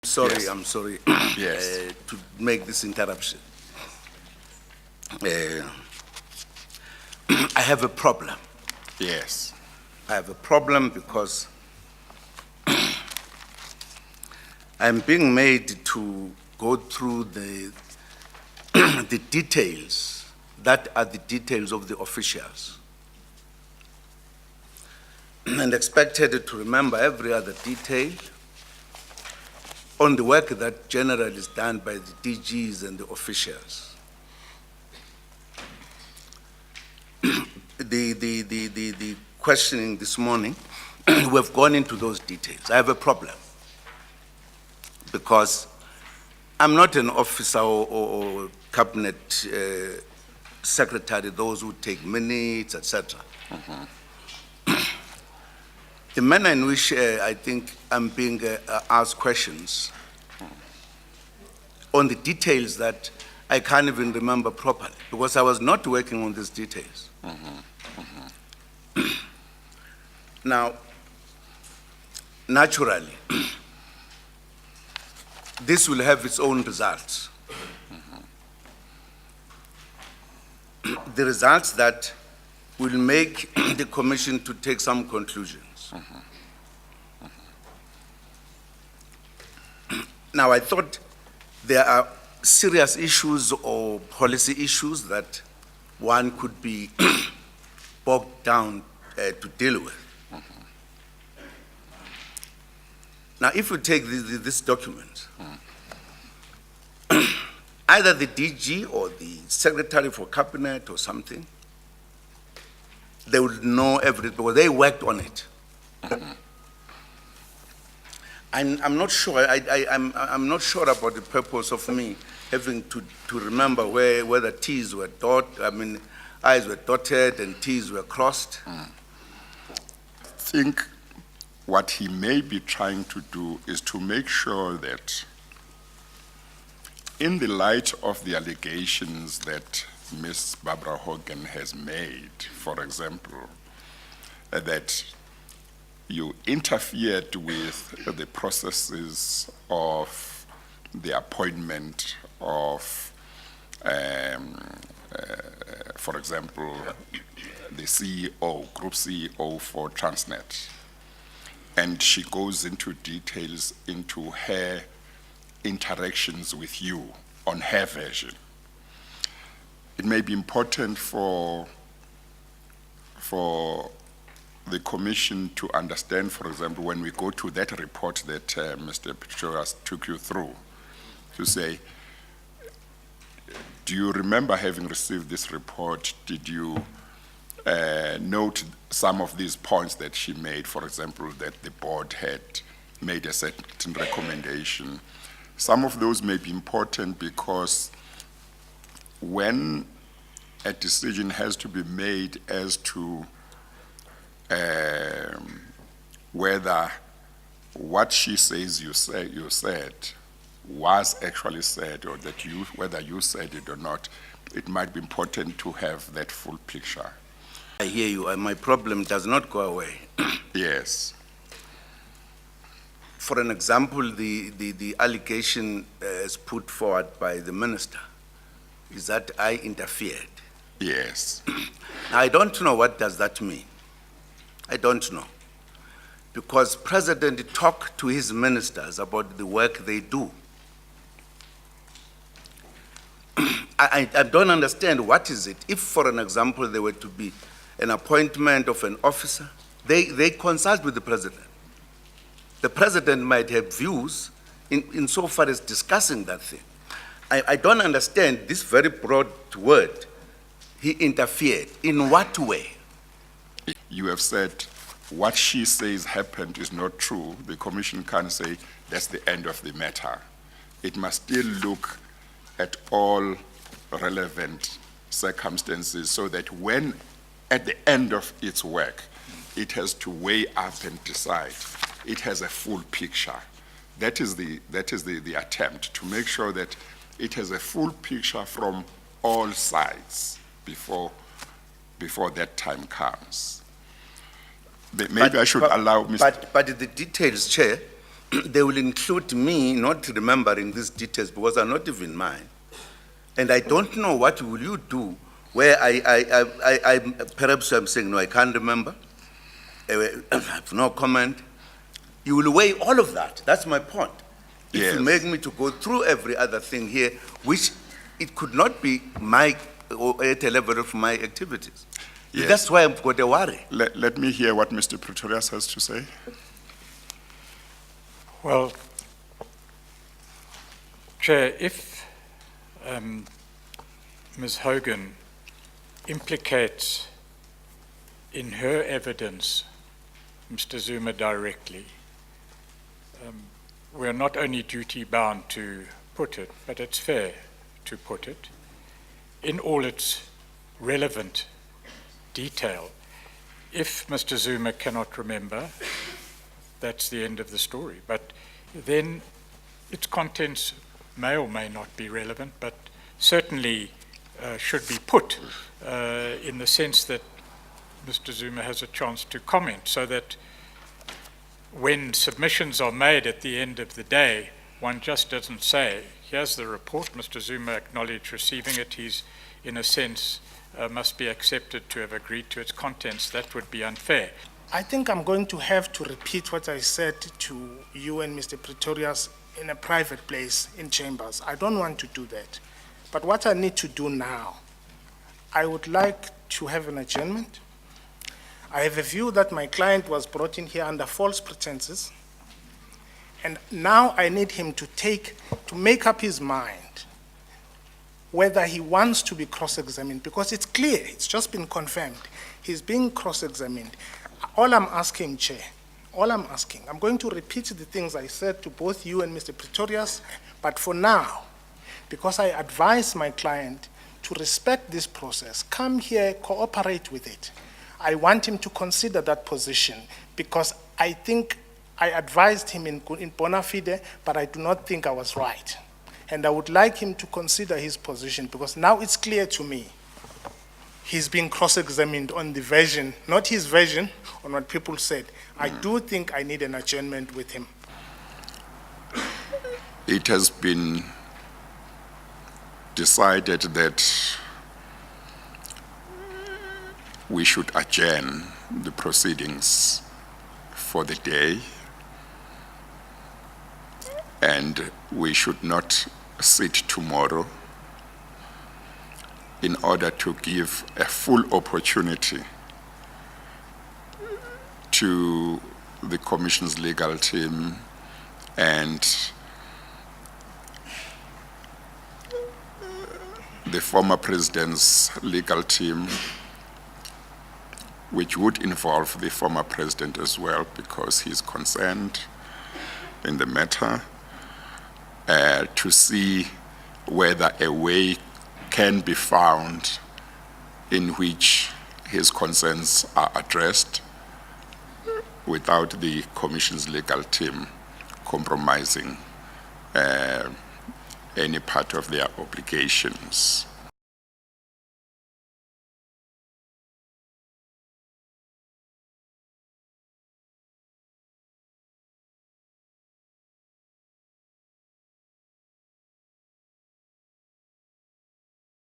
Sorry, Yes. I'm sorry Yes. to make this interruption. I have a problem. Yes. I have a problem because I'm being made to go through the the details that are the details of the officials and expected to remember every other detail on the work that generally is done by the DGs and the officials. The questioning this morning, we have gone into those details. I have a problem because I'm not an officer or cabinet secretary, those who take minutes, etc. The manner in which I think I'm being asked questions on the details that I can't even remember properly because I was not working on these details. Now, naturally, this will have its own results. The results that will make the Commission to take some conclusions. Now, I thought there are serious issues or policy issues that one could be bogged down to deal with. Now, if you take this document, either the DG or the Secretary for Cabinet or something, they would know everything because they worked on it. I'm not sure. I'm not sure about the purpose of me having to remember whether T's were I's were dotted and T's were crossed. I think what he may be trying to do is to make sure that in the light of the allegations that Ms. Barbara Hogan has made, for example, that you interfered with the processes of the appointment of, for example, the CEO, Group CEO for Transnet. And she goes into details into her interactions with you on her version. It may be important for the Commission to understand, for example, when we go to that report that Mr. Pichoras took you through, to say, do you remember having received this report? Did you note some of these points that she made, for example, that the board had made a certain recommendation? Some of those may be important because when a decision has to be made as to whether what she says you said was actually said, or that whether you said it or not, it might be important to have that full picture. I hear you, and my problem does not go away. Yes. For an example, the allegation as put forward by the minister is that I interfered. Yes. I don't know what does that mean. I don't know. Because President talked to his ministers about the work they do. I don't understand what is it. If, for an example, there were to be an appointment of an officer, they consult with the president. The president might have views insofar as discussing that thing. I don't understand this very broad word, he interfered. In what way? You have said what she says happened is not true. The Commission can't say that's the end of the matter. It must still look at all relevant circumstances so that when at the end of its work, it has to weigh up and decide. It has a full picture. That is the attempt to make sure that it has a full picture from all sides before that time comes. Maybe I should allow Mr. But the details, Chair, they will include me not remembering these details because are not even mine. And I don't know what will you do where I perhaps I'm saying, no, I can't remember. I have no comment. You will weigh all of that. That's my point. If Yes. you make me to go through every other thing here, which it could not be my, or at a level of my activities. Yes. That's why I've got a worry. Let me hear what Mr. Pretorius has to say. Well, Chair, if Ms. Hogan implicates in her evidence Mr. Zuma directly, we're not only duty-bound to put it, but it's fair to put it in all its relevant detail. If Mr. Zuma cannot remember, that's the end of the story. But then its contents may or may not be relevant, but certainly should be put in the sense that Mr. Zuma has a chance to comment, so that when submissions are made at the end of the day, one just doesn't say, here's the report, Mr. Zuma acknowledged receiving it, he's in a sense must be accepted to have agreed to its contents. That would be unfair. I think I'm going to have to repeat what I said to you and Mr. Pretorius in a private place in chambers. I don't want to do that. But what I need to do now, I would like to have an adjournment. I have a view that my client was brought in here under false pretenses. And now I need him to make up his mind whether he wants to be cross-examined, because it's clear, it's just been confirmed. He's being cross-examined. All I'm asking, Chair, I'm going to repeat the things I said to both you and Mr. Pretorius, but for now, because I advise my client to respect this process, come here, cooperate with it. I want him to consider that position, because I think I advised him in bona fide, but I do not think I was right. And I would like him to consider his position, because now it's clear to me he's being cross-examined on the version, not his version, on what people said. I do think I need an adjournment with him. It has been decided that we should adjourn the proceedings for the day, and we should not sit tomorrow in order to give a full opportunity to the Commission's legal team and the former President's legal team, which would involve the former President as well, because he's concerned in the matter, to see whether a way can be found in which his concerns are addressed without the Commission's legal team compromising any part of their obligations.